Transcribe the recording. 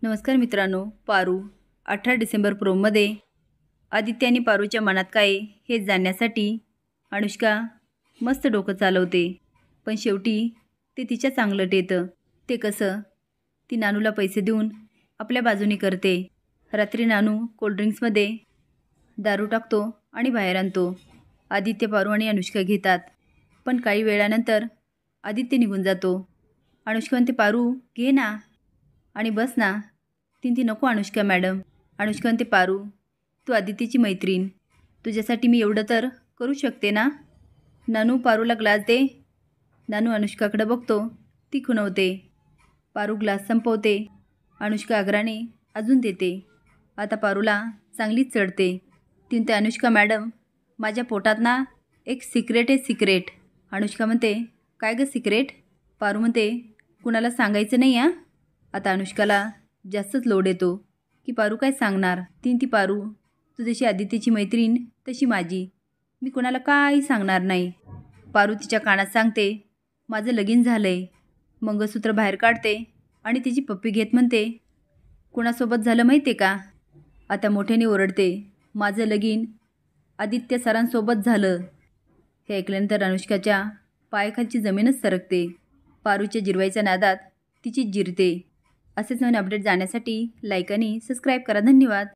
नमस्कार मित्रांनो, पारू 18 डिसेंबर प्रोमध्ये आदित्य आणि पारूच्या मनात काय आहे हे जाणण्यासाठी अनुष्का मस्त डोकं चालवते, पण शेवटी ते तिच्या चांगलं येतं. ते कसं? ती नानूला पैसे देऊन आपल्या बाजूने करते. रात्री नानू कोल्ड्रिंक्समध्ये दारू टाकतो आणि बाहेर आणतो. आदित्य, पारू आणि अनुष्का घेतात, पण काही वेळानंतर आदित्य निघून जातो. अनुष्का म्हणते, पारू घे ना आणि बस ना. ती नको अनुष्का मॅडम. अनुष्का म्हणते, पारू तू आदित्यची मैत्रीण, तुझ्यासाठी मी एवढं तर करू शकते ना. नानू पारूला ग्लास दे. नानू अनुष्काकडे बघतो, ती खुणवते. पारू ग्लास संपवते. अनुष्का आग्रहाने अजून देते. आता पारूला चांगलीच चढते. ती म्हणते, अनुष्का मॅडम माझ्या पोटात ना एक सिक्रेट आहे, सिक्रेट. अनुष्का म्हणते, काय गं सिक्रेट? पारू म्हणते, कुणाला सांगायचं नाही हां. आता अनुष्काला जास्तच लोड येतो की पारू काय सांगणार. ती पारू तू जशी आदित्यची मैत्रीण तशी माझी, मी कोणाला काही सांगणार नाही. पारू तिच्या कानात सांगते, माझं लगीन झालं आहे. मंगळसूत्र बाहेर काढते आणि तिची पप्पी घेत म्हणते, कुणासोबत झालं माहिती आहे का? आता मोठ्याने ओरडते, माझं लगीन आदित्य सरांसोबत झालं. हे ऐकल्यानंतर अनुष्काच्या पायाखालची जमीनच सरकते. पारूच्या जिरवायच्या नादात तिची जिरते. असेच नवीन अपडेट जाण्यासाठी लाईक आणि सबस्क्राईब करा. धन्यवाद.